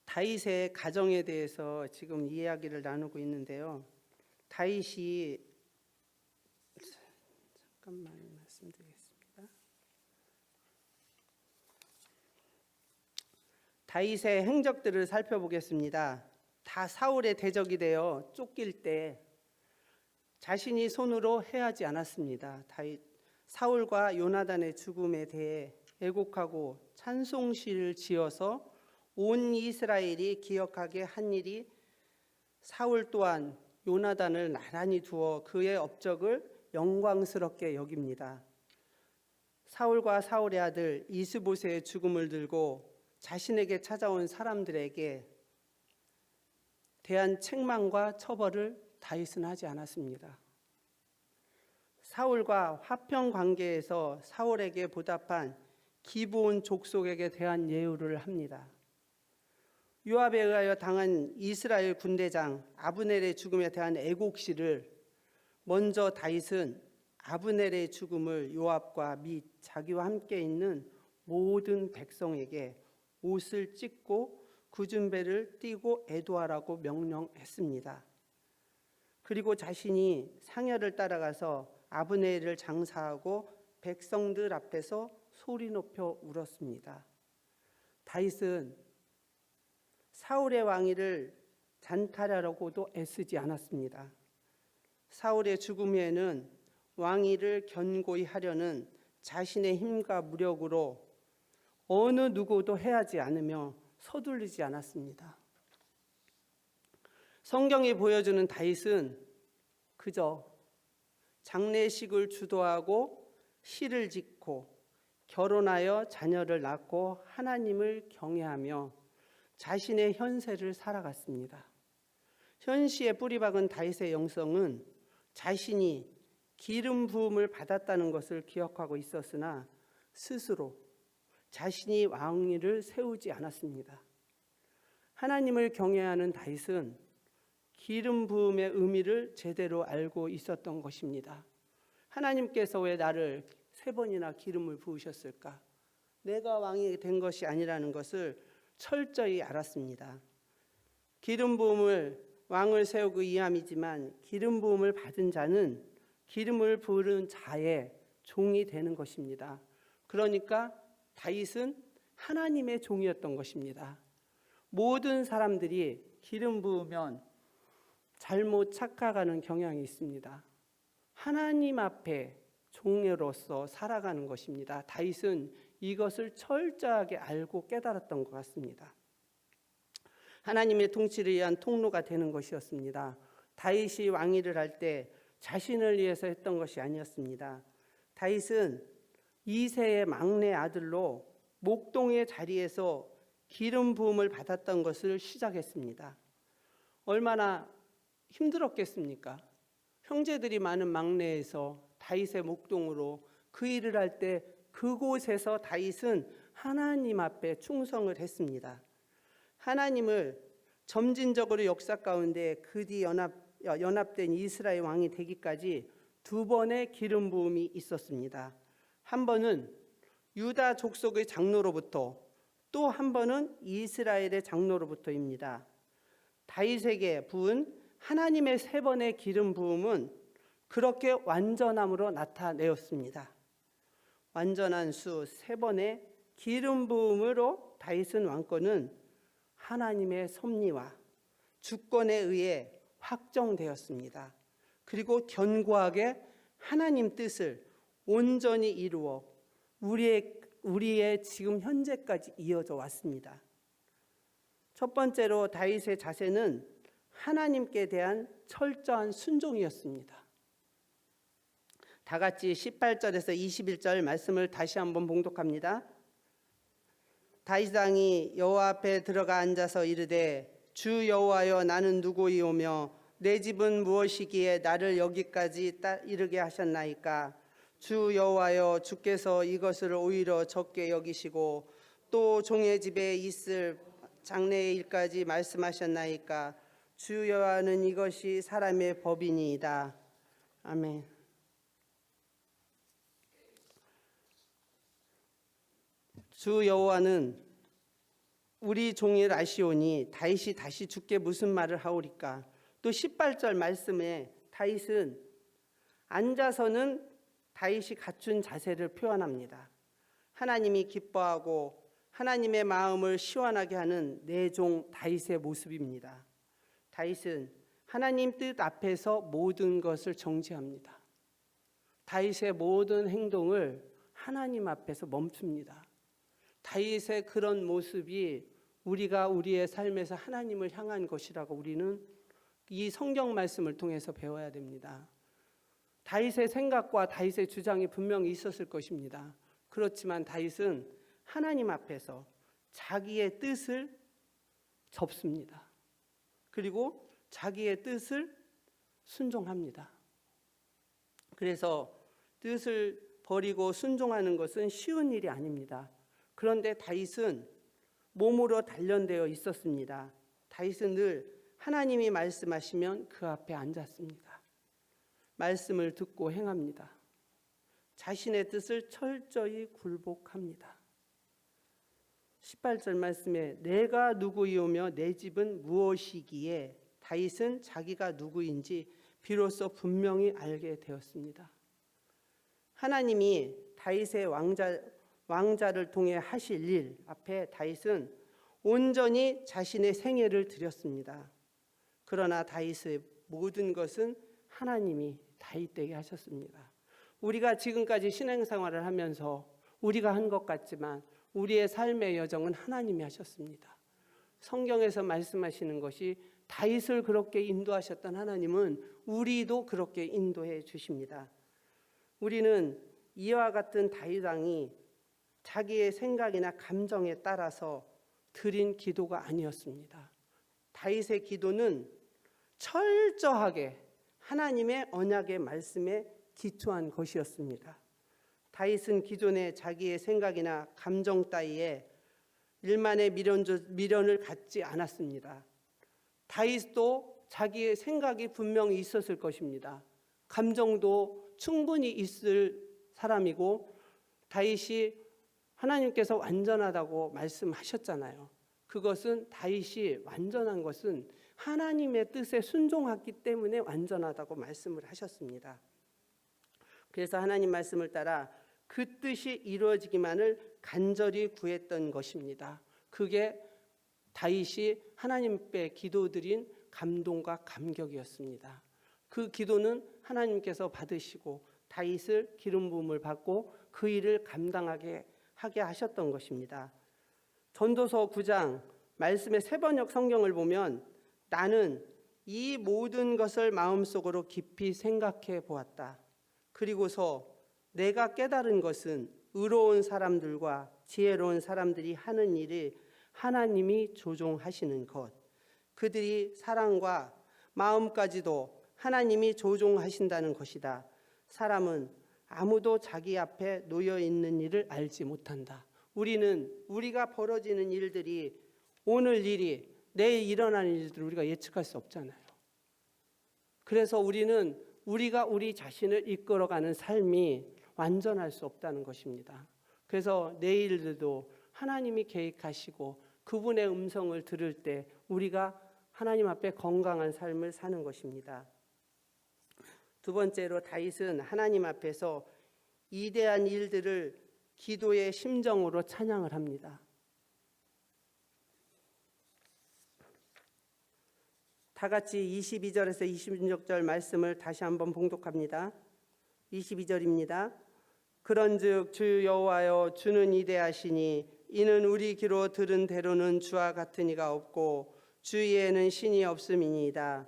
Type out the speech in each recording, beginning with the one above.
다윗의 가정에 대해서 지금 이야기를 나누고 있는데요. 다윗이 잠깐만 말씀드리겠습니다. 다윗의 행적들을 살펴보겠습니다. 다 사울의 대적이 되어 쫓길 때 자신이 손으로 해하지 않았습니다. 다윗 사울과 요나단의 죽음에 대해 애곡하고 찬송시를 지어서 온 이스라엘이 기억하게 한 일이 사울 또한 요나단을 나란히 두어 그의 업적을 영광스럽게 여깁니다. 사울과 사울의 아들 이스보셋의 죽음을 들고 자신에게 찾아온 사람들에게 대한 책망과 처벌을 다윗은 하지 않았습니다. 사울과 화평 관계에서 사울에게 보답한 기브온 족속에게 대한 예우를 합니다. 요압에 의하여 당한 이스라엘 군대장 아브넬의 죽음에 대한 애곡시를 먼저 다윗은 아브넬의 죽음을 요압과 및 자기와 함께 있는 모든 백성에게 옷을 찢고 굳은 배를 띠고 애도하라고 명령했습니다. 그리고 자신이 상여를 따라가서 아브넬을 장사하고 백성들 앞에서 소리 높여 울었습니다. 다윗은 사울의 왕위를 잔탈하려고도 애쓰지 않았습니다. 사울의 죽음 후에는 왕위를 견고히 하려는 자신의 힘과 무력으로 어느 누구도 해하지 않으며 서둘르지 않았습니다. 성경이 보여주는 다윗은 그저 장례식을 주도하고 시를 짓고 결혼하여 자녀를 낳고 하나님을 경외하며 자신의 현세를 살아갔습니다. 현시에 뿌리박은 다윗의 영성은 자신이 기름 부음을 받았다는 것을 기억하고 있었으나 스스로 자신이 왕위를 세우지 않았습니다. 하나님을 경외하는 다윗은 기름 부음의 의미를 제대로 알고 있었던 것입니다. 하나님께서 왜 나를 3번이나 기름을 부으셨을까? 내가 왕이 된 것이 아니라는 것을 철저히 알았습니다. 기름 부음을 왕을 세우고 이함이지만 기름 부음을 받은 자는 기름을 부은 자의 종이 되는 것입니다. 그러니까 다윗은 하나님의 종이었던 것입니다. 모든 사람들이 기름 부으면 잘못 착각하는 경향이 있습니다. 하나님 앞에 종으로서 살아가는 것입니다. 다윗은 이것을 철저하게 알고 깨달았던 것 같습니다. 하나님의 통치를 위한 통로가 되는 것이었습니다. 다윗이 왕위를 할 때 자신을 위해서 했던 것이 아니었습니다. 다윗은 이새의 막내 아들로 목동의 자리에서 기름 부음을 받았던 것을 시작했습니다. 얼마나 힘들었겠습니까? 형제들이 많은 막내에서 다윗의 목동으로 그 일을 할 때 그곳에서 다윗은 하나님 앞에 충성을 했습니다. 하나님을 점진적으로 역사 가운데 그 뒤 연합된 이스라엘 왕이 되기까지 2번의 기름 부음이 있었습니다. 한 번은 유다 족속의 장로로부터, 또 한 번은 이스라엘의 장로로부터입니다. 다윗에게 부은 하나님의 3번의 기름 부음은 그렇게 완전함으로 나타내었습니다. 완전한 수 3번의 기름 부음으로 다윗은 왕권은 하나님의 섭리와 주권에 의해 확정되었습니다. 그리고 견고하게 하나님 뜻을 온전히 이루어 우리의 지금 현재까지 이어져 왔습니다. 첫 번째로 다윗의 자세는 하나님께 대한 철저한 순종이었습니다. 다 같이 18절에서 21절 말씀을 다시 한번 봉독합니다. 다윗 왕이 여호와 앞에 들어가 앉아서 이르되 주 여호와여 나는 누구이오며 내 집은 무엇이기에 나를 여기까지 이르게 하셨나이까? 주 여호와여 주께서 이것을 오히려 적게 여기시고 또 종의 집에 있을 장래의 일까지 말씀하셨나이까? 주 여호와는 이것이 사람의 법이니이다. 아멘. 주 여호와는 우리 종이 라시오니 다윗이 다시 주께 무슨 말을 하오리까. 또 18절 말씀에 다윗은 앉아서는 다윗이 갖춘 자세를 표현합니다. 하나님이 기뻐하고 하나님의 마음을 시원하게 하는 내 종 다윗의 모습입니다. 다윗은 하나님 뜻 앞에서 모든 것을 정지합니다. 다윗의 모든 행동을 하나님 앞에서 멈춥니다. 다윗의 그런 모습이 우리가 우리의 삶에서 하나님을 향한 것이라고 우리는 이 성경 말씀을 통해서 배워야 됩니다. 다윗의 생각과 다윗의 주장이 분명히 있었을 것입니다. 그렇지만 다윗은 하나님 앞에서 자기의 뜻을 접습니다. 그리고 자기의 뜻을 순종합니다. 그래서 뜻을 버리고 순종하는 것은 쉬운 일이 아닙니다. 그런데 다윗은 몸으로 단련되어 있었습니다. 다윗은 늘 하나님이 말씀하시면 그 앞에 앉았습니다. 말씀을 듣고 행합니다. 자신의 뜻을 철저히 굴복합니다. 18절 말씀에 내가 누구이오며 내 집은 무엇이기에 다윗은 자기가 누구인지 비로소 분명히 알게 되었습니다. 하나님이 다윗의 왕자를 통해 하실 일 앞에 다윗은 온전히 자신의 생애를 드렸습니다. 그러나 다윗의 모든 것은 하나님이 다윗에게 하셨습니다. 우리가 지금까지 신앙생활을 하면서 우리가 한 것 같지만 우리의 삶의 여정은 하나님이 하셨습니다. 성경에서 말씀하시는 것이 다윗을 그렇게 인도하셨던 하나님은 우리도 그렇게 인도해 주십니다. 우리는 이와 같은 다윗 왕이 자기의 생각이나 감정에 따라서 드린 기도가 아니었습니다. 다윗의 기도는 철저하게 하나님의 언약의 말씀에 기초한 것이었습니다. 다윗은 기존에 자기의 생각이나 감정 따위에 일만의 미련을 갖지 않았습니다. 다윗도 자기의 생각이 분명히 있었을 것입니다. 감정도 충분히 있을 사람이고 다윗이 하나님께서 완전하다고 말씀하셨잖아요. 그것은 다윗이 완전한 것은 하나님의 뜻에 순종했기 때문에 완전하다고 말씀을 하셨습니다. 그래서 하나님 말씀을 따라 그 뜻이 이루어지기만을 간절히 구했던 것입니다. 그게 다윗이 하나님 앞에 기도드린 감동과 감격이었습니다. 그 기도는 하나님께서 받으시고 다윗을 기름 부음을 받고 그 일을 감당하게 하게 하셨던 것입니다. 전도서 9장 말씀의 세번역 성경을 보면 나는 이 모든 것을 마음속으로 깊이 생각해 보았다. 그리고서 내가 깨달은 것은 의로운 사람들과 지혜로운 사람들이 하는 일을 하나님이 조종하시는 것, 그들이 사랑과 마음까지도 하나님이 조종하신다는 것이다. 사람은 아무도 자기 앞에 놓여 있는 일을 알지 못한다. 우리가 벌어지는 일들이 오늘 일이 내일 일어나는 일들을 우리가 예측할 수 없잖아요. 그래서 우리가 우리 자신을 이끌어가는 삶이 완전할 수 없다는 것입니다. 그래서 내일들도 하나님이 계획하시고 그분의 음성을 들을 때 우리가 하나님 앞에 건강한 삶을 사는 것입니다. 두 번째로 다윗은 하나님 앞에서 이대한 일들을 기도의 심정으로 찬양을 합니다. 다 같이 22절에서 26절 말씀을 다시 한번 봉독합니다. 22절입니다. 그런즉 주 여호와여 주는 이대하시니 이는 우리 귀로 들은 대로는 주와 같은 이가 없고 주위에는 신이 없음이니이다.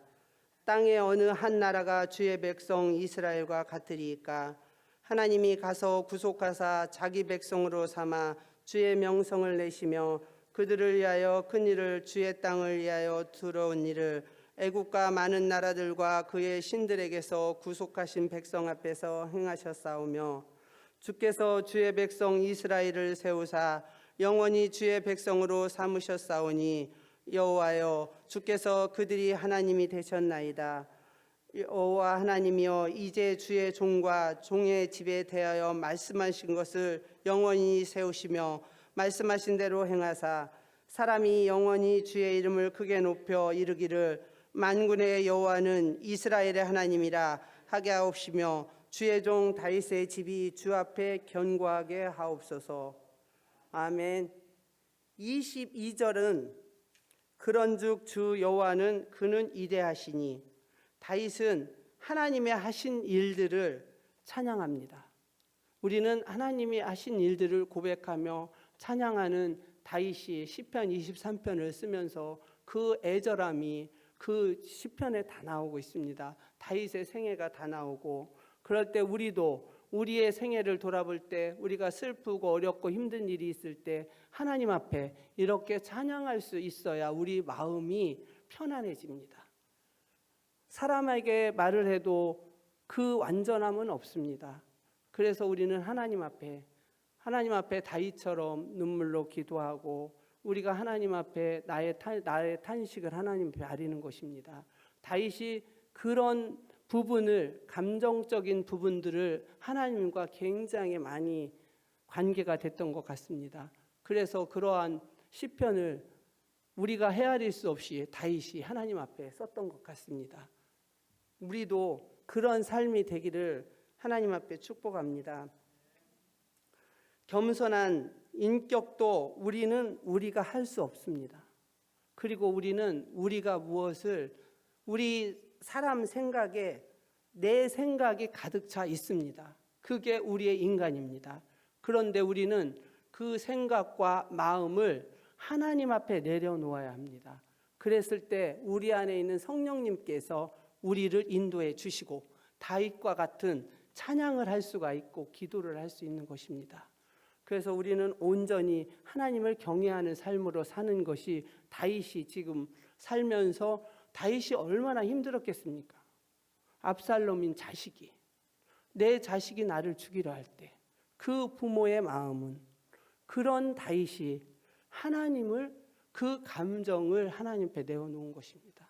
땅의 어느 한 나라가 주의 백성 이스라엘과 같으리이까. 하나님이 가서 구속하사 자기 백성으로 삼아 주의 명성을 내시며 그들을 위하여 큰 일을 주의 땅을 위하여 들어온 일을 애국과 많은 나라들과 그의 신들에게서 구속하신 백성 앞에서 행하셨사오며 주께서 주의 백성 이스라엘을 세우사 영원히 주의 백성으로 삼으셨사오니 여호와여 주께서 그들이 하나님이 되셨나이다. 여호와 하나님이여 이제 주의 종과 종의 집에 대하여 말씀하신 것을 영원히 세우시며 말씀하신 대로 행하사 사람이 영원히 주의 이름을 크게 높여 이르기를 만군의 여호와는 이스라엘의 하나님이라 하게 하옵시며 주의 종 다윗의 집이 주 앞에 견고하게 하옵소서. 아멘. 22절은 그런즉 주 여호와는 그는 이대하시니, 다윗은 하나님의 하신 일들을 찬양합니다. 우리는 하나님이 하신 일들을 고백하며 찬양하는 다윗이 시편 23편을 쓰면서 그 애절함이 그 시편에 다 나오고 있습니다. 다윗의 생애가 다 나오고, 그럴 때 우리도 우리의 생애를 돌아볼 때, 우리가 슬프고 어렵고 힘든 일이 있을 때 하나님 앞에 이렇게 찬양할 수 있어야 우리 마음이 편안해집니다. 사람에게 말을 해도 그 완전함은 없습니다. 그래서 우리는 하나님 앞에 다윗처럼 눈물로 기도하고, 우리가 하나님 앞에 나의 탄식을 하나님 앞에 아리는 것입니다. 다윗이 그런 부분을, 감정적인 부분들을 하나님과 굉장히 많이 관계가 됐던 것 같습니다. 그래서 그러한 시편을 우리가 헤아릴 수 없이 다윗이 하나님 앞에 썼던 것 같습니다. 우리도 그런 삶이 되기를 하나님 앞에 축복합니다. 겸손한 인격도 우리가 할 수 없습니다. 그리고 우리가 무엇을, 우리 사람 생각에 내 생각이 가득 차 있습니다. 그게 우리의 인간입니다. 그런데 우리는 그 생각과 마음을 하나님 앞에 내려놓아야 합니다. 그랬을 때 우리 안에 있는 성령님께서 우리를 인도해 주시고 다윗과 같은 찬양을 할 수가 있고 기도를 할 수 있는 것입니다. 그래서 우리는 온전히 하나님을 경외하는 삶으로 사는 것이, 다윗이 지금 살면서 다윗이 얼마나 힘들었겠습니까? 압살롬인 자식이, 내 자식이 나를 죽이려 할 때 그 부모의 마음은, 그런 다윗이 그 감정을 하나님 앞에 내어놓은 것입니다.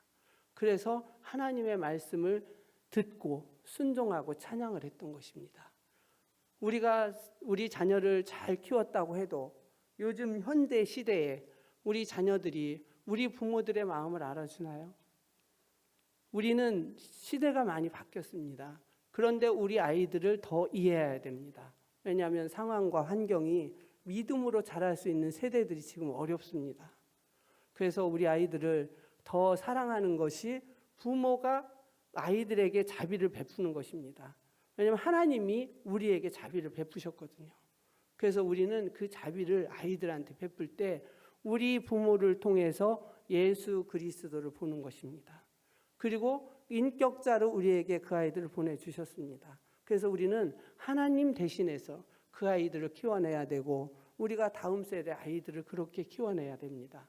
그래서 하나님의 말씀을 듣고 순종하고 찬양을 했던 것입니다. 우리가 우리 자녀를 잘 키웠다고 해도 요즘 현대 시대에 우리 자녀들이 우리 부모들의 마음을 알아주나요? 우리는 시대가 많이 바뀌었습니다. 그런데 우리 아이들을 더 이해해야 됩니다. 왜냐하면 상황과 환경이 믿음으로 자랄 수 있는 세대들이 지금 어렵습니다. 그래서 우리 아이들을 더 사랑하는 것이 부모가 아이들에게 자비를 베푸는 것입니다. 왜냐하면 하나님이 우리에게 자비를 베푸셨거든요. 그래서 우리는 그 자비를 아이들한테 베풀 때 우리 부모를 통해서 예수 그리스도를 보는 것입니다. 그리고 인격자로 우리에게 그 아이들을 보내주셨습니다. 그래서 우리는 하나님 대신해서 그 아이들을 키워내야 되고, 우리가 다음 세대 아이들을 그렇게 키워내야 됩니다.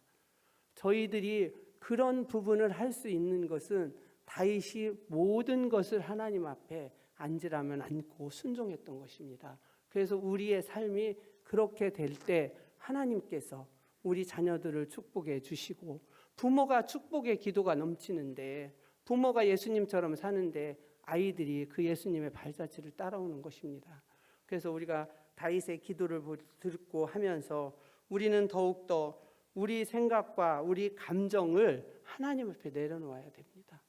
저희들이 그런 부분을 할 수 있는 것은 다윗이 모든 것을 하나님 앞에 앉으라면 앉고 순종했던 것입니다. 그래서 우리의 삶이 그렇게 될 때 하나님께서 우리 자녀들을 축복해 주시고, 부모가 축복의 기도가 넘치는데, 부모가 예수님처럼 사는데 아이들이 그 예수님의 발자취를 따라오는 것입니다. 그래서 우리가 다윗의 기도를 듣고 하면서 우리는 더욱더 우리 생각과 우리 감정을 하나님 앞에 내려놓아야 됩니다.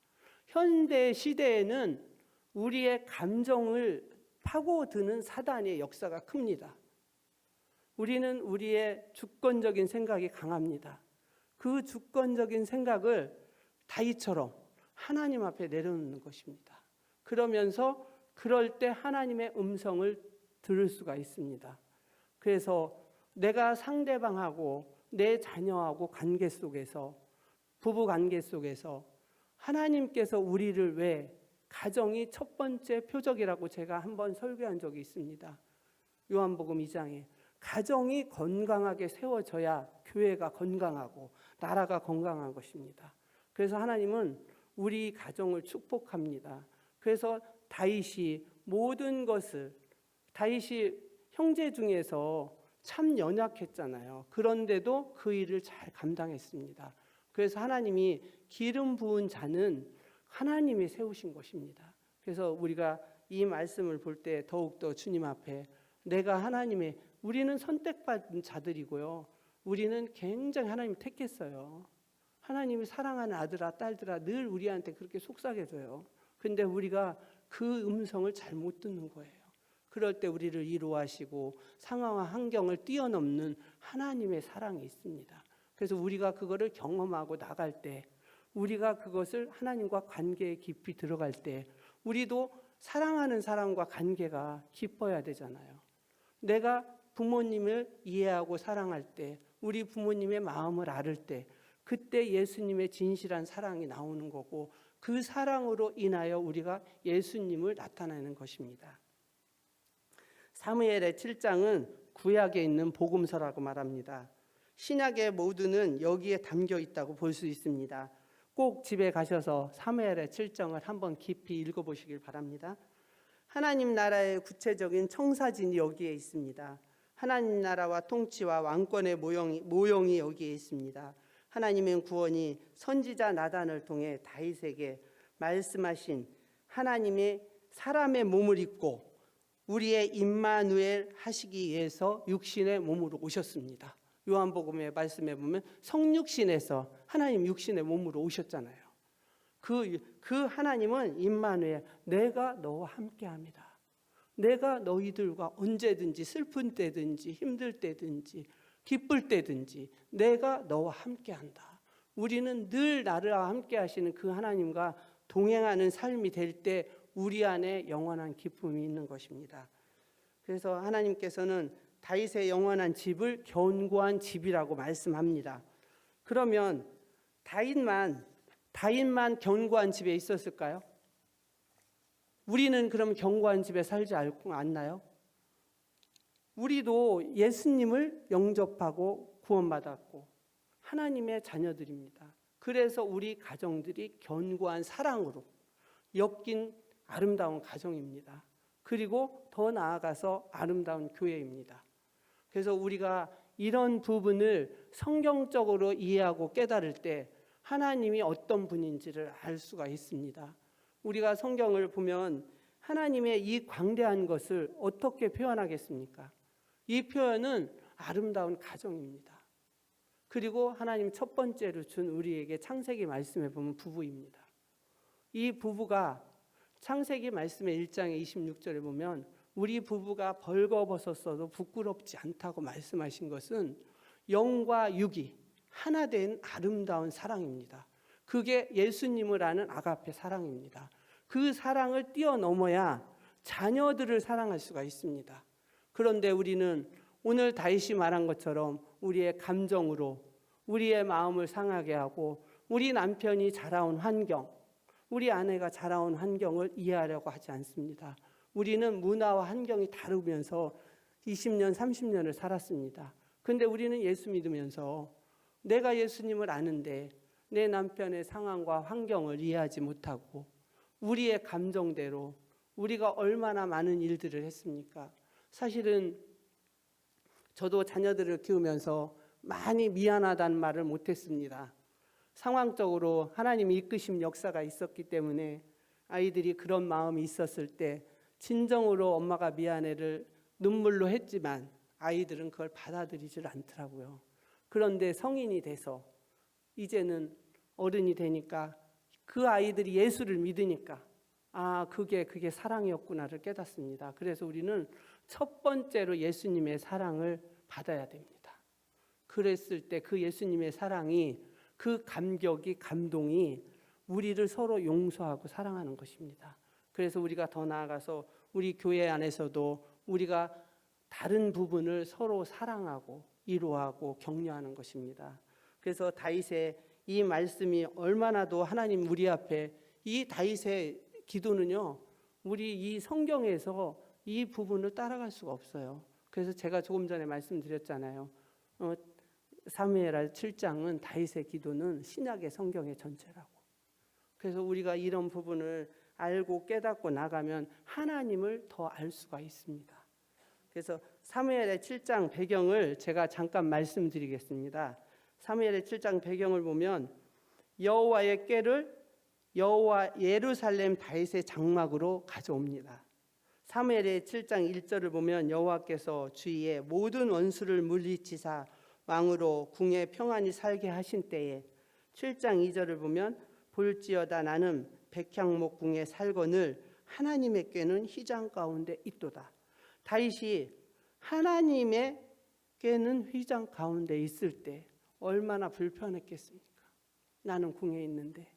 현대 시대에는 우리의 감정을 파고드는 사단의 역사가 큽니다. 우리는 우리의 주권적인 생각이 강합니다. 그 주권적인 생각을 다윗처럼 하나님 앞에 내려놓는 것입니다. 그러면서 그럴 때 하나님의 음성을 들을 수가 있습니다. 그래서 내가 상대방하고 내 자녀하고 관계 속에서, 부부 관계 속에서 하나님께서 우리를 왜, 가정이 첫 번째 표적이라고 제가 한번 설교한 적이 있습니다. 요한복음 2장에 가정이 건강하게 세워져야 교회가 건강하고 나라가 건강한 것입니다. 그래서 하나님은 우리 가정을 축복합니다. 그래서 다윗이 모든 것을, 다윗이 형제 중에서 참 연약했잖아요. 그런데도 그 일을 잘 감당했습니다. 그래서 하나님이 기름 부은 자는 하나님이 세우신 것입니다. 그래서 우리가 이 말씀을 볼 때 더욱더 주님 앞에, 우리는 선택받은 자들이고요, 우리는 굉장히 하나님을 택했어요. 하나님이 사랑하는 아들아 딸들아 늘 우리한테 그렇게 속삭여줘요. 근데 우리가 그 음성을 잘못 듣는 거예요. 그럴 때 우리를 위로하시고 상황과 환경을 뛰어넘는 하나님의 사랑이 있습니다. 그래서 우리가 그거를 경험하고 나갈 때, 우리가 그것을 하나님과 관계에 깊이 들어갈 때 우리도 사랑하는 사람과 관계가 깊어야 되잖아요. 내가 부모님을 이해하고 사랑할 때, 우리 부모님의 마음을 알을 때, 그때 예수님의 진실한 사랑이 나오는 거고, 그 사랑으로 인하여 우리가 예수님을 나타내는 것입니다. 사무엘의 7장은 구약에 있는 복음서라고 말합니다. 신약의 모두는 여기에 담겨 있다고 볼 수 있습니다. 꼭 집에 가셔서 사무엘의 7장을 한번 깊이 읽어보시길 바랍니다. 하나님 나라의 구체적인 청사진이 여기에 있습니다. 하나님 나라와 통치와 왕권의 모형이 여기에 있습니다. 하나님의 구원이 선지자 나단을 통해 다윗에게 말씀하신 하나님의 사람의 몸을 입고 우리의 임마누엘 하시기 위해서 육신의 몸으로 오셨습니다. 요한복음의 말씀에 보면 성육신에서 하나님 육신의 몸으로 오셨잖아요. 그 하나님은 임마누엘, 내가 너와 함께합니다. 내가 너희들과 언제든지 슬픈 때든지 힘들 때든지 기쁠 때든지 내가 너와 함께한다. 우리는 늘 나와 함께 하시는 그 하나님과 동행하는 삶이 될 때 우리 안에 영원한 기쁨이 있는 것입니다. 그래서 하나님께서는 다윗의 영원한 집을 견고한 집이라고 말씀합니다. 그러면 다윗만 견고한 집에 있었을까요? 우리는 그럼 견고한 집에 살지 않나요? 우리도 예수님을 영접하고 구원받았고 하나님의 자녀들입니다. 그래서 우리 가정들이 견고한 사랑으로 엮인 아름다운 가정입니다. 그리고 더 나아가서 아름다운 교회입니다. 그래서 우리가 이런 부분을 성경적으로 이해하고 깨달을 때 하나님이 어떤 분인지를 알 수가 있습니다. 우리가 성경을 보면 하나님의 이 광대한 것을 어떻게 표현하겠습니까? 이 표현은 아름다운 가정입니다. 그리고 하나님 첫 번째로 준 우리에게 창세기 말씀에 보면 부부입니다. 이 부부가 창세기 말씀의 1장의 26절에 보면 우리 부부가 벌거벗었어도 부끄럽지 않다고 말씀하신 것은 영과 육이 하나 된 아름다운 사랑입니다. 그게 예수님을 아는 아가페 사랑입니다. 그 사랑을 뛰어넘어야 자녀들을 사랑할 수가 있습니다. 그런데 우리는 오늘 다윗이 말한 것처럼 우리의 감정으로 우리의 마음을 상하게 하고 우리 남편이 자라온 환경, 우리 아내가 자라온 환경을 이해하려고 하지 않습니다. 우리는 문화와 환경이 다르면서 20년, 30년을 살았습니다. 그런데 우리는 예수 믿으면서 내가 예수님을 아는데 내 남편의 상황과 환경을 이해하지 못하고 우리의 감정대로 우리가 얼마나 많은 일들을 했습니까? 사실은 저도 자녀들을 키우면서 많이 미안하다는 말을 못했습니다. 상황적으로 하나님이 이끄신 역사가 있었기 때문에 아이들이 그런 마음이 있었을 때 진정으로 엄마가 미안해를 눈물로 했지만 아이들은 그걸 받아들이질 않더라고요. 그런데 성인이 돼서 이제는 어른이 되니까 그 아이들이 예수를 믿으니까 그게 사랑이었구나를 깨닫습니다. 그래서 우리는 첫 번째로 예수님의 사랑을 받아야 됩니다. 그랬을 때 그 예수님의 사랑이, 그 감격이, 감동이 우리를 서로 용서하고 사랑하는 것입니다. 그래서 우리가 더 나아가서 우리 교회 안에서도 우리가 다른 부분을 서로 사랑하고 위로하고 격려하는 것입니다. 그래서 다윗의 이 말씀이 얼마나도 하나님 우리 앞에, 이 다윗의 기도는요, 우리 이 성경에서 이 부분을 따라갈 수가 없어요. 그래서 제가 조금 전에 말씀드렸잖아요. 사무엘하 7장은 다윗의 기도는 신약의 성경의 전체라고. 그래서 우리가 이런 부분을 알고 깨닫고 나가면 하나님을 더 알 수가 있습니다. 그래서 사무엘의 7장 배경을 제가 잠깐 말씀드리겠습니다. 사무엘의 7장 배경을 보면 여호와의 궤를 여호와 예루살렘 다윗의 장막으로 가져옵니다. 사무엘의 7장 1절을 보면 여호와께서 주위에 모든 원수를 물리치사 왕으로 궁에 평안히 살게 하신 때에 7장 2절을 보면 볼지어다 나는 백향목 궁에 살거늘 하나님의 꾀는 휘장 가운데 있도다. 다윗이 하나님의 꾀는 휘장 가운데 있을 때 얼마나 불편했겠습니까? 나는 궁에 있는데.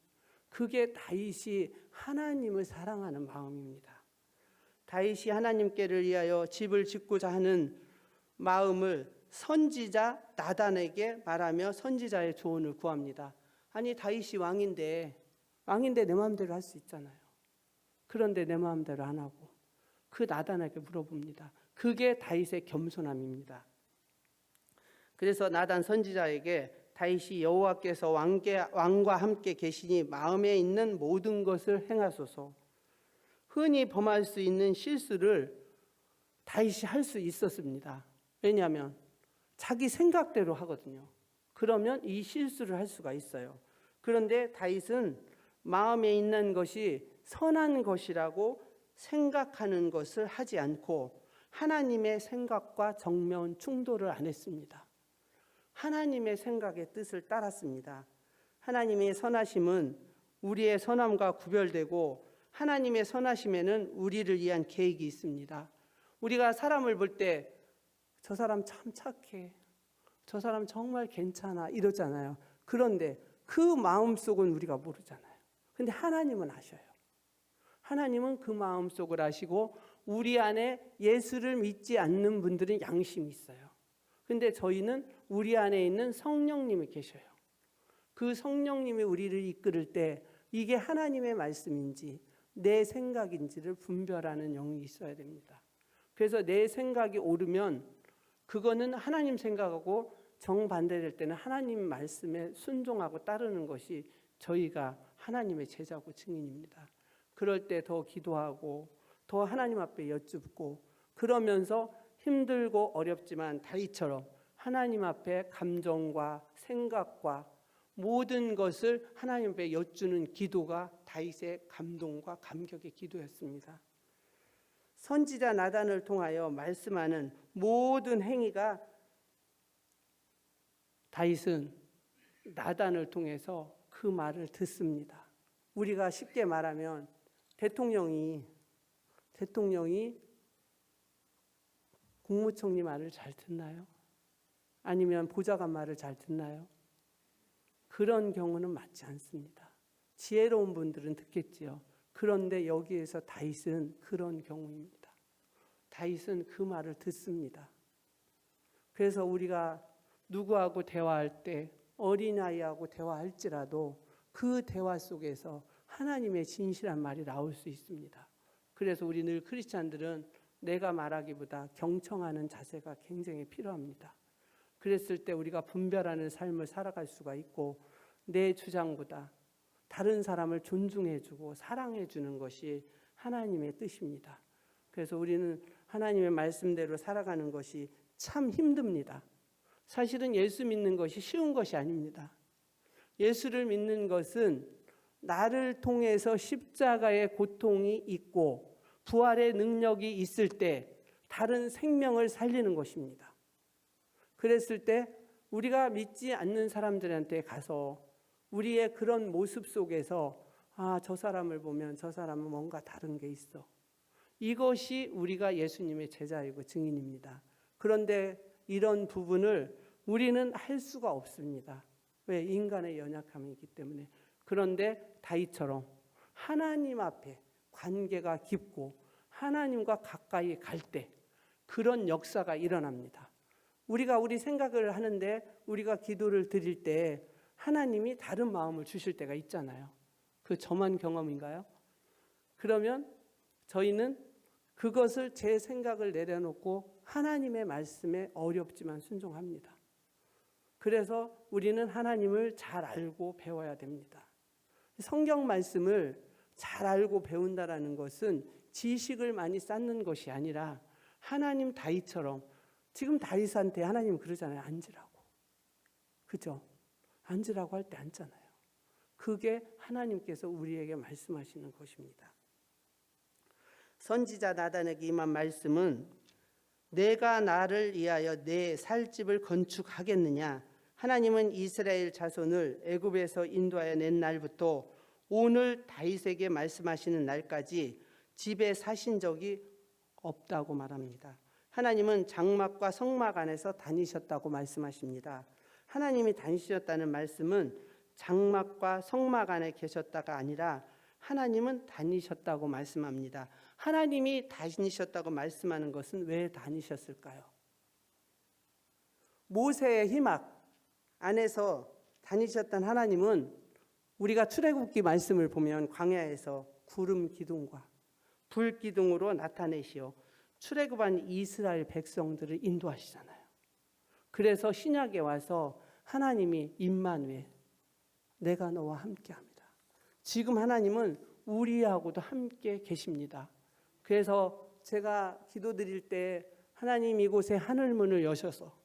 그게 다윗이 하나님을 사랑하는 마음입니다. 다윗이 하나님께를 위하여 집을 짓고자 하는 마음을 선지자 나단에게 말하며 선지자의 조언을 구합니다. 아니 다윗이 왕인데 내 마음대로 할 수 있잖아요. 그런데 내 마음대로 안 하고 그 나단에게 물어봅니다. 그게 다윗의 겸손함입니다. 그래서 나단 선지자에게 다윗이 여호와께서 왕과 함께 계시니 마음에 있는 모든 것을 행하소서. 흔히 범할 수 있는 실수를 다윗이 할 수 있었습니다. 왜냐하면 자기 생각대로 하거든요. 그러면 이 실수를 할 수가 있어요. 그런데 다윗은 마음에 있는 것이 선한 것이라고 생각하는 것을 하지 않고 하나님의 생각과 정면 충돌을 안 했습니다. 하나님의 생각의 뜻을 따랐습니다. 하나님의 선하심은 우리의 선함과 구별되고 하나님의 선하심에는 우리를 위한 계획이 있습니다. 우리가 사람을 볼 때 저 사람 참 착해, 저 사람 정말 괜찮아 이러잖아요. 그런데 그 마음속은 우리가 모르잖아요. 근데 하나님은 아셔요. 하나님은 그 마음속을 아시고 우리 안에 예수를 믿지 않는 분들은 양심이 있어요. 근데 저희는 우리 안에 있는 성령님이 계셔요. 그 성령님이 우리를 이끌을 때 이게 하나님의 말씀인지 내 생각인지를 분별하는 영이 있어야 됩니다. 그래서 내 생각이 옳으면 그거는 하나님 생각하고 정반대될 때는 하나님 말씀에 순종하고 따르는 것이 저희가 하나님의 제자고 증인입니다. 그럴 때 더 기도하고 더 하나님 앞에 여쭙고 그러면서 힘들고 어렵지만 다윗처럼 하나님 앞에 감정과 생각과 모든 것을 하나님 앞에 여쭈는 기도가 다윗의 감동과 감격의 기도였습니다. 선지자 나단을 통하여 말씀하는 모든 행위가 다윗은 나단을 통해서 그 말을 듣습니다. 우리가 쉽게 말하면 대통령이 국무총리 말을 잘 듣나요? 아니면 보좌관 말을 잘 듣나요? 그런 경우는 맞지 않습니다. 지혜로운 분들은 듣겠지요. 그런데 여기에서 다윗은 그런 경우입니다. 다윗은 그 말을 듣습니다. 그래서 우리가 누구하고 대화할 때 어린아이하고 대화할지라도 그 대화 속에서 하나님의 진실한 말이 나올 수 있습니다. 그래서 우리 늘 크리스찬들은 내가 말하기보다 경청하는 자세가 굉장히 필요합니다. 그랬을 때 우리가 분별하는 삶을 살아갈 수가 있고 내 주장보다 다른 사람을 존중해주고 사랑해주는 것이 하나님의 뜻입니다. 그래서 우리는 하나님의 말씀대로 살아가는 것이 참 힘듭니다. 사실은 예수 믿는 것이 쉬운 것이 아닙니다. 예수를 믿는 것은 나를 통해서 십자가의 고통이 있고 부활의 능력이 있을 때 다른 생명을 살리는 것입니다. 그랬을 때 우리가 믿지 않는 사람들한테 가서 우리의 그런 모습 속에서 저 사람을 보면 저 사람은 뭔가 다른 게 있어. 이것이 우리가 예수님의 제자이고 증인입니다. 그런데 이런 부분을 우리는 할 수가 없습니다. 왜? 인간의 연약함이 있기 때문에. 그런데 다윗처럼 하나님 앞에 관계가 깊고 하나님과 가까이 갈 때 그런 역사가 일어납니다. 우리가 우리 생각을 하는데 우리가 기도를 드릴 때 하나님이 다른 마음을 주실 때가 있잖아요. 그 저만 경험인가요? 그러면 저희는 그것을 제 생각을 내려놓고 하나님의 말씀에 어렵지만 순종합니다. 그래서 우리는 하나님을 잘 알고 배워야 됩니다. 성경 말씀을 잘 알고 배운다라는 것은 지식을 많이 쌓는 것이 아니라 하나님 다윗처럼 지금 다윗한테 하나님 그러잖아요. 앉으라고. 그죠? 앉으라고 할 때 앉잖아요. 그게 하나님께서 우리에게 말씀하시는 것입니다. 선지자 나단에게 임한 말씀은 내가 나를 위하여 내 살 집을 건축하겠느냐. 하나님은 이스라엘 자손을 애굽에서 인도하여 낸 날부터 오늘 다윗에게 말씀하시는 날까지 집에 사신 적이 없다고 말합니다. 하나님은 장막과 성막 안에서 다니셨다고 말씀하십니다. 하나님이 다니셨다는 말씀은 장막과 성막 안에 계셨다가 아니라 하나님은 다니셨다고 말씀합니다. 하나님이 다니셨다고 말씀하는 것은 왜 다니셨을까요? 모세의 희막 안에서 다니셨던 하나님은 우리가 출애굽기 말씀을 보면 광야에서 구름 기둥과 불 기둥으로 나타내시어 출애굽한 이스라엘 백성들을 인도하시잖아요. 그래서 신약에 와서 하나님이 임마누엘, 내가 너와 함께합니다. 지금 하나님은 우리하고도 함께 계십니다. 그래서 제가 기도드릴 때 하나님 이곳에 하늘문을 여셔서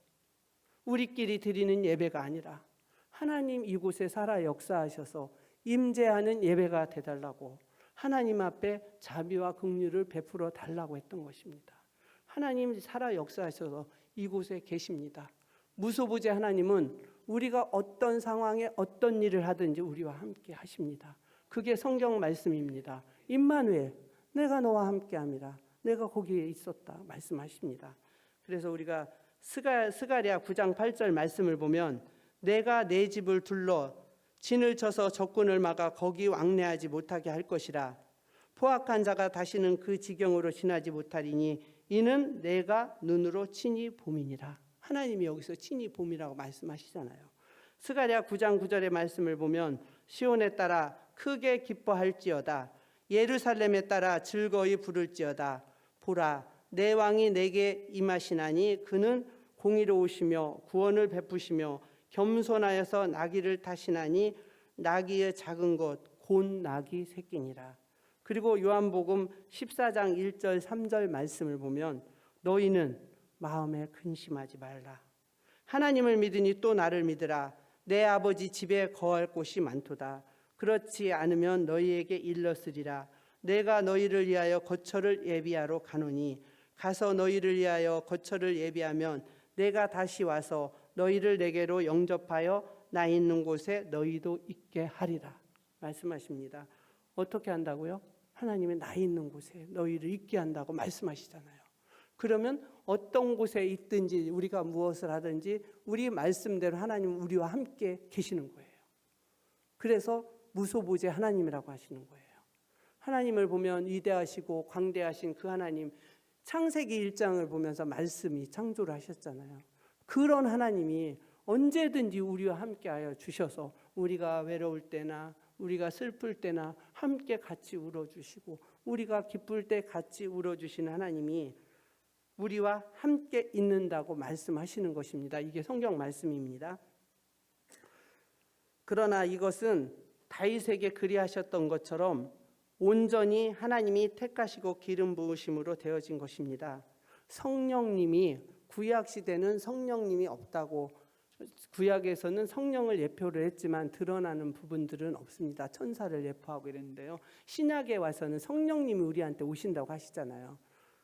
우리끼리 드리는 예배가 아니라 하나님 이곳에 살아 역사하셔서 임재하는 예배가 되달라고 하나님 앞에 자비와 긍휼을 베풀어 달라고 했던 것입니다. 하나님 살아 역사하셔서 이곳에 계십니다. 무소부재 하나님은 우리가 어떤 상황에 어떤 일을 하든지 우리와 함께 하십니다. 그게 성경 말씀입니다. 임마누엘, 내가 너와 함께함이라. 내가 거기에 있었다 말씀하십니다. 그래서 우리가 스가랴 9장 8절 말씀을 보면 내가 내 집을 둘러 진을 쳐서 적군을 막아 거기 왕래하지 못하게 할 것이라. 포악한 자가 다시는 그 지경으로 지나지 못하리니 이는 내가 눈으로 친히 봄이니라. 하나님이 여기서 친히 봄이라고 말씀하시잖아요. 스가랴 9장 9절의 말씀을 보면 시온에 따라 크게 기뻐할지어다. 예루살렘에 따라 즐거이 부를지어다. 보라, 내 왕이 내게 임하시나니 그는 공의로우시며 구원을 베푸시며 겸손하여서 나귀를 타시나니 나귀의 작은 것 곧 나귀 새끼니라. 그리고 요한복음 14장 1절 3절 말씀을 보면 너희는 마음에 근심하지 말라. 하나님을 믿으니 또 나를 믿으라. 내 아버지 집에 거할 곳이 많도다. 그렇지 않으면 너희에게 일렀으리라. 내가 너희를 위하여 거처를 예비하러 가노니 가서 너희를 위하여 거처를 예비하면 내가 다시 와서 너희를 내게로 영접하여 나 있는 곳에 너희도 있게 하리라 말씀하십니다. 어떻게 한다고요? 하나님의 나 있는 곳에 너희를 있게 한다고 말씀하시잖아요. 그러면 어떤 곳에 있든지 우리가 무엇을 하든지 우리 말씀대로 하나님은 우리와 함께 계시는 거예요. 그래서 무소부재 하나님이라고 하시는 거예요. 하나님을 보면 위대하시고 광대하신 그 하나님, 창세기 1장을 보면서 말씀이 창조를 하셨잖아요. 그런 하나님이 언제든지 우리와 함께하여 주셔서 우리가 외로울 때나 우리가 슬플 때나 함께 같이 울어주시고 우리가 기쁠 때 같이 울어주시는 하나님이 우리와 함께 있는다고 말씀하시는 것입니다. 이게 성경 말씀입니다. 그러나 이것은 다윗에게 그리하셨던 것처럼 온전히 하나님이 택하시고 기름 부으심으로 되어진 것입니다. 성령님이 구약시대는 성령님이 없다고, 구약에서는 성령을 예표를 했지만 드러나는 부분들은 없습니다. 천사를 예표하고 이랬는데요. 신약에 와서는 성령님이 우리한테 오신다고 하시잖아요.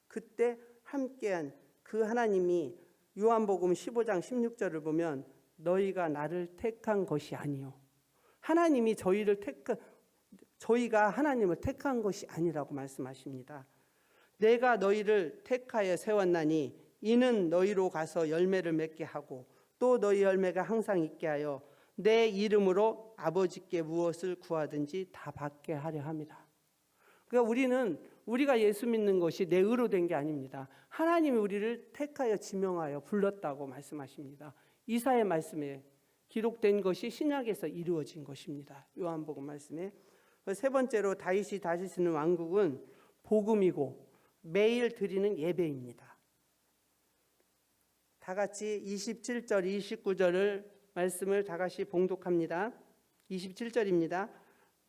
그때 함께한 그 하나님이 요한복음 15장 16절을 보면 너희가 나를 택한 것이 아니요. 하나님이 저희가 하나님을 택한 것이 아니라고 말씀하십니다. 내가 너희를 택하여 세웠나니 이는 너희로 가서 열매를 맺게 하고 또 너희 열매가 항상 있게 하여 내 이름으로 아버지께 무엇을 구하든지 다 받게 하려 함이라. 그러니까 우리가 예수 믿는 것이 내 의로 된 게 아닙니다. 하나님이 우리를 택하여 지명하여 불렀다고 말씀하십니다. 이사의 말씀에 기록된 것이 신약에서 이루어진 것입니다. 요한복음 말씀에. 세 번째로 다윗이 다스리는 왕국은 복음이고 매일 드리는 예배입니다. 다 같이 27절, 29절을 말씀을 다 같이 봉독합니다. 27절입니다.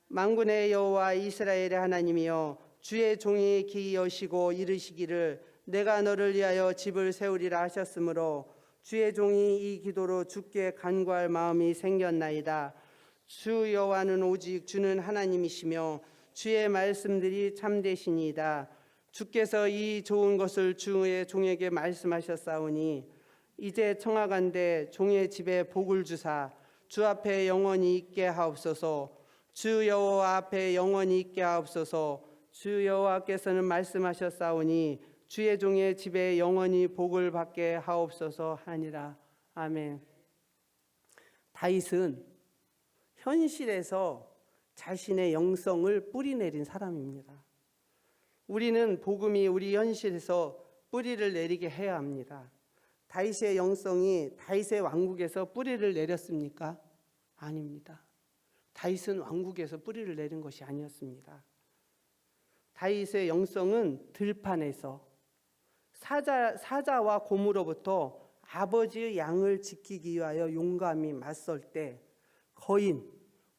만군의 여호와 이스라엘의 하나님이여 주의 종이 귀 여시고 이르시기를 내가 너를 위하여 집을 세우리라 하셨으므로 주의 종이 이 기도로 주께 간구할 마음이 생겼나이다. 주 여호와는 오직 주는 하나님이시며 주의 말씀들이 참되시니이다. 주께서 이 좋은 것을 주의 종에게 말씀하셨사오니 이제 청하간대 종의 집에 복을 주사 주 앞에 영원히 있게 하옵소서. 주 여호와 앞에 영원히 있게 하옵소서. 주 여호와께서는 말씀하셨사오니 주의 종의 집에 영원히 복을 받게 하옵소서 하니라. 아멘. 다윗은 현실에서 자신의 영성을 뿌리내린 사람입니다. 우리는 복음이 우리 현실에서 뿌리를 내리게 해야 합니다. 다윗의 영성이 다윗의 왕국에서 뿌리를 내렸습니까? 아닙니다. 다윗은 왕국에서 뿌리를 내린 것이 아니었습니다. 다윗의 영성은 들판에서 사자와 곰으로부터 아버지의 양을 지키기 위하여 용감히 맞설 때 거인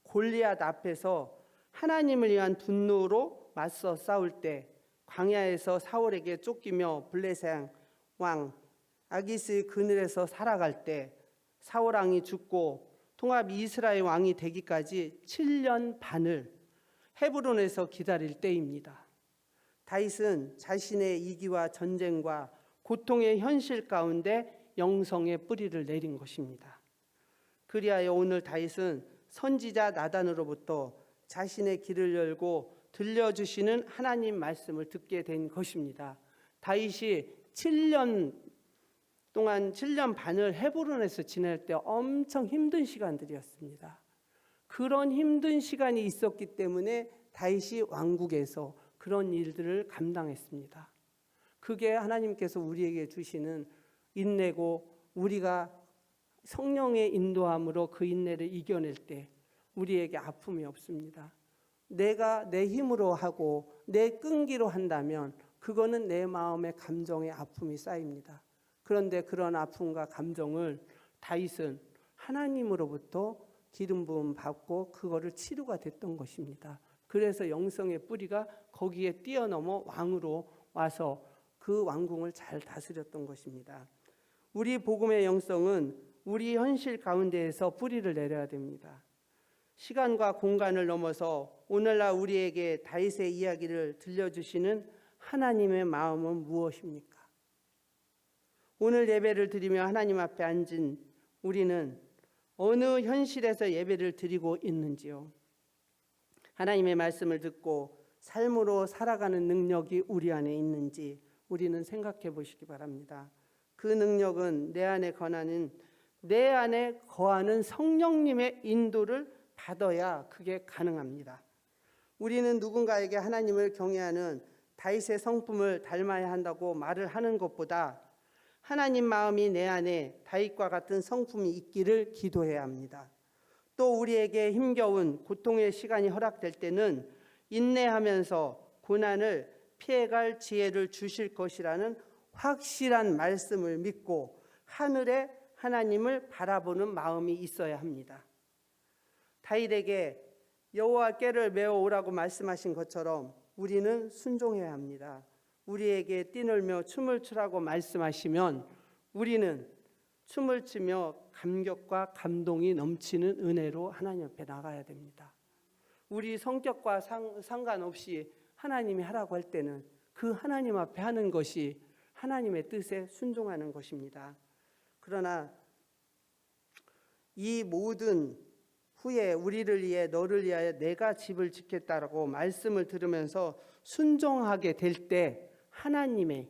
골리앗 앞에서 하나님을 위한 분노로 맞서 싸울 때 광야에서 사울에게 쫓기며 블레셋 왕 아기스의 그늘에서 살아갈 때 사울 왕이 죽고 통합 이스라엘 왕이 되기까지 7년 반을 헤브론에서 기다릴 때입니다. 다윗은 자신의 이기와 전쟁과 고통의 현실 가운데 영성의 뿌리를 내린 것입니다. 그리하여 오늘 다윗은 선지자 나단으로부터 자신의 길을 열고 들려주시는 하나님 말씀을 듣게 된 것입니다. 다윗이 7년 반을 헤브론에서 지낼 때 엄청 힘든 시간들이었습니다. 그런 힘든 시간이 있었기 때문에 다윗이 왕국에서 그런 일들을 감당했습니다. 그게 하나님께서 우리에게 주시는 인내고 우리가 성령의 인도함으로 그 인내를 이겨낼 때 우리에게 아픔이 없습니다. 내가 내 힘으로 하고 내 끈기로 한다면 그거는 내 마음의 감정의 아픔이 쌓입니다. 그런데 그런 아픔과 감정을 다윗은 하나님으로부터 기름 부음 받고 그거를 치료가 됐던 것입니다. 그래서 영성의 뿌리가 거기에 뛰어넘어 왕으로 와서 그 왕궁을 잘 다스렸던 것입니다. 우리 복음의 영성은 우리 현실 가운데에서 뿌리를 내려야 됩니다. 시간과 공간을 넘어서 오늘날 우리에게 다윗의 이야기를 들려주시는 하나님의 마음은 무엇입니까? 오늘 예배를 드리며 하나님 앞에 앉은 우리는 어느 현실에서 예배를 드리고 있는지요? 하나님의 말씀을 듣고 삶으로 살아가는 능력이 우리 안에 있는지 우리는 생각해 보시기 바랍니다. 그 능력은 내 안에 거하는 성령님의 인도를 받아야 그게 가능합니다. 우리는 누군가에게 하나님을 경외하는 다윗의 성품을 닮아야 한다고 말을 하는 것보다 하나님 마음이 내 안에 다윗과 같은 성품이 있기를 기도해야 합니다. 또 우리에게 힘겨운 고통의 시간이 허락될 때는 인내하면서 고난을 피해갈 지혜를 주실 것이라는 확실한 말씀을 믿고 하늘의 하나님을 바라보는 마음이 있어야 합니다. 다윗에게 여호와 꾀를 메어 오라고 말씀하신 것처럼 우리는 순종해야 합니다. 우리에게 뛰놀며 춤을 추라고 말씀하시면 우리는 춤을 추며 감격과 감동이 넘치는 은혜로 하나님 앞에 나가야 됩니다. 우리 성격과 상관없이 하나님이 하라고 할 때는 그 하나님 앞에 하는 것이 하나님의 뜻에 순종하는 것입니다. 그러나 이 모든 후에 우리를 위해 너를 위하여 내가 집을 짓겠다라고 말씀을 들으면서 순종하게 될 때 하나님의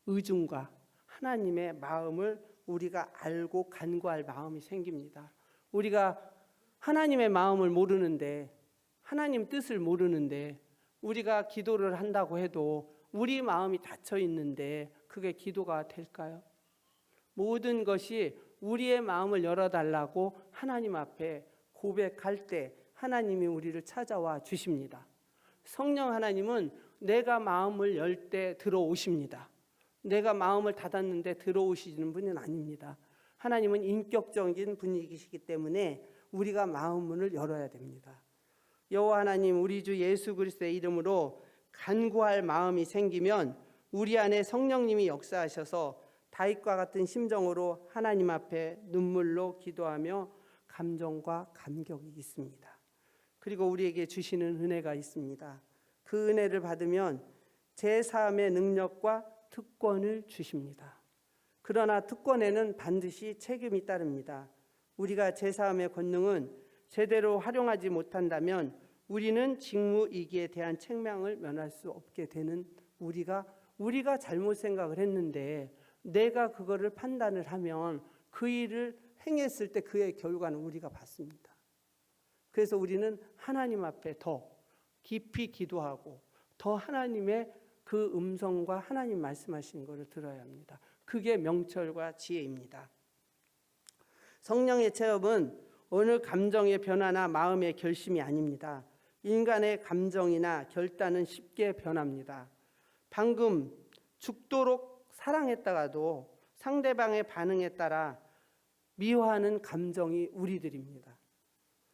의중과 하나님의 마음을 우리가 알고 간구할 마음이 생깁니다. 우리가 하나님의 마음을 모르는데 하나님 뜻을 모르는데 우리가 기도를 한다고 해도 우리 마음이 닫혀 있는데 그게 기도가 될까요? 모든 것이 우리의 마음을 열어달라고 하나님 앞에 고백할 때 하나님이 우리를 찾아와 주십니다. 성령 하나님은 내가 마음을 열 때 들어오십니다. 내가 마음을 닫았는데 들어오시는 분은 아닙니다. 하나님은 인격적인 분이시기 때문에 우리가 마음 문을 열어야 됩니다. 여호와 하나님, 우리 주 예수 그리스도의 이름으로 간구할 마음이 생기면 우리 안에 성령님이 역사하셔서 다윗과 같은 심정으로 하나님 앞에 눈물로 기도하며 감정과 감격이 있습니다. 그리고 우리에게 주시는 은혜가 있습니다. 그 은혜를 받으면 제3의 능력과 특권을 주십니다. 그러나 특권에는 반드시 책임이 따릅니다. 우리가 제3의 권능은 제대로 활용하지 못한다면 우리는 직무이기에 대한 책망을 면할 수 없게 되는 우리가 잘못 생각을 했는데 내가 그거를 판단을 하면 그 일을 행했을 때 그의 결과는 우리가 받습니다. 그래서 우리는 하나님 앞에 더 깊이 기도하고 더 하나님의 그 음성과 하나님 말씀하신 것을 들어야 합니다. 그게 명철과 지혜입니다. 성령의 체험은 어느 감정의 변화나 마음의 결심이 아닙니다. 인간의 감정이나 결단은 쉽게 변합니다. 방금 죽도록 사랑했다가도 상대방의 반응에 따라 미워하는 감정이 우리들입니다.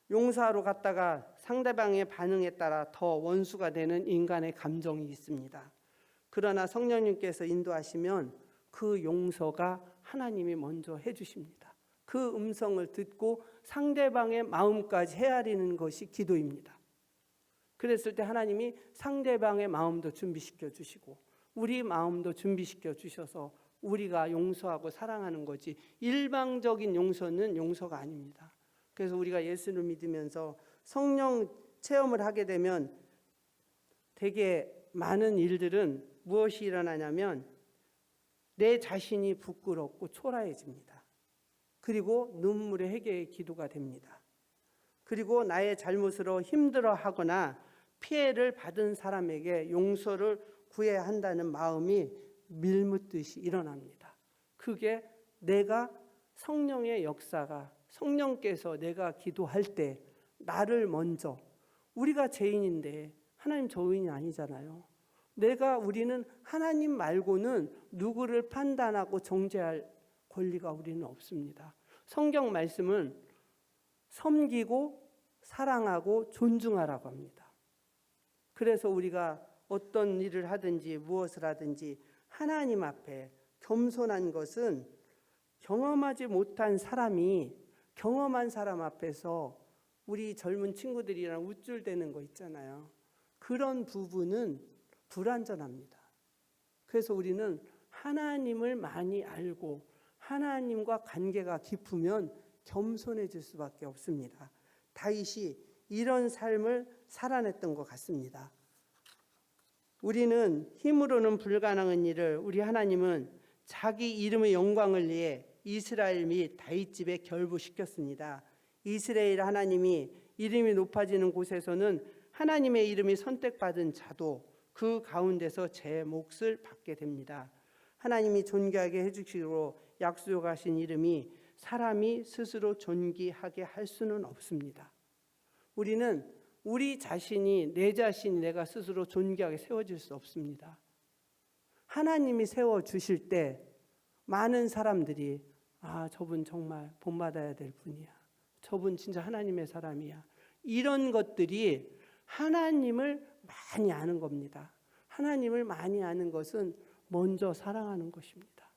용서하러 갔다가 상대방의 반응에 따라 더 원수가 되는 인간의 감정이 있습니다. 그러나 성령님께서 인도하시면 그 용서가 하나님이 먼저 해주십니다. 그 음성을 듣고 상대방의 마음까지 헤아리는 것이 기도입니다. 그랬을 때 하나님이 상대방의 마음도 준비시켜 주시고 우리 마음도 준비시켜 주셔서 우리가 용서하고 사랑하는 거지 일방적인 용서는 용서가 아닙니다. 그래서 우리가 예수를 믿으면서 성령 체험을 하게 되면 되게 많은 일들은 무엇이 일어나냐면 내 자신이 부끄럽고 초라해집니다. 그리고 눈물의 회개의 기도가 됩니다. 그리고 나의 잘못으로 힘들어하거나 피해를 받은 사람에게 용서를 구해야 한다는 마음이 밀묻듯이 일어납니다. 그게 내가 성령의 역사가 성령께서 내가 기도할 때 나를 먼저 우리가 죄인인데 하나님 죄인이 아니잖아요. 우리는 하나님 말고는 누구를 판단하고 정죄할 권리가 우리는 없습니다. 성경 말씀은 섬기고 사랑하고 존중하라고 합니다. 그래서 우리가 어떤 일을 하든지 무엇을 하든지 하나님 앞에 겸손한 것은 경험하지 못한 사람이 경험한 사람 앞에서 우리 젊은 친구들이랑 우쭐대는 거 있잖아요. 그런 부분은 불완전합니다. 그래서 우리는 하나님을 많이 알고 하나님과 관계가 깊으면 겸손해질 수밖에 없습니다. 다윗이 이런 삶을 살아냈던 것 같습니다. 우리는 힘으로는 불가능한 일을 우리 하나님은 자기 이름의 영광을 위해 이스라엘 및 다윗 집에 결부시켰습니다. 이스라엘 하나님이 이름이 높아지는 곳에서는 하나님의 이름이 선택받은 자도 그 가운데서 제 몫을 받게 됩니다. 하나님이 존귀하게 해주시기로 약속하신 이름이 사람이 스스로 존귀하게 할 수는 없습니다. 우리는 우리 자신이 내 자신이 내가 스스로 존귀하게 세워질 수 없습니다. 하나님이 세워주실 때 많은 사람들이 저분 정말 본받아야 될 분이야. 저분 진짜 하나님의 사람이야. 이런 것들이 하나님을 많이 아는 겁니다. 하나님을 많이 아는 것은 먼저 사랑하는 것입니다.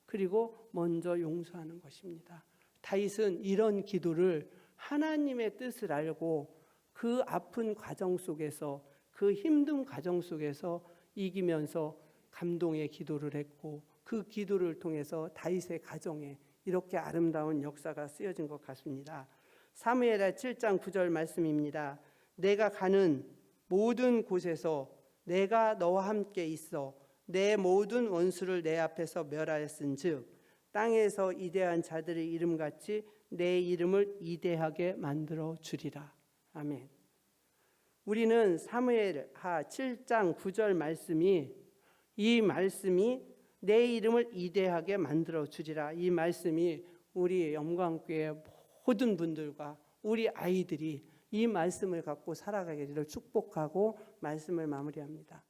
그리고 먼저 용서하는 것입니다. 다윗은 이런 기도를 하나님의 뜻을 알고 그 아픈 과정 속에서 그 힘든 과정 속에서 이기면서 감동의 기도를 했고 그 기도를 통해서 다윗의 가정에 이렇게 아름다운 역사가 쓰여진 것 같습니다. 사무엘하 7장 9절 말씀입니다. 내가 가는 모든 곳에서 내가 너와 함께 있어 내 모든 원수를 내 앞에서 멸하였은즉 땅에서 이대한 자들의 이름같이 내 이름을 이대하게 만들어 주리라. 아멘. 우리는 사무엘하 7장 9절 이 말씀이 내 이름을 이대하게 만들어 주리라. 이 말씀이 우리 영광교회 모든 분들과 우리 아이들이 이 말씀을 갖고 살아가기를 축복하고 말씀을 마무리합니다.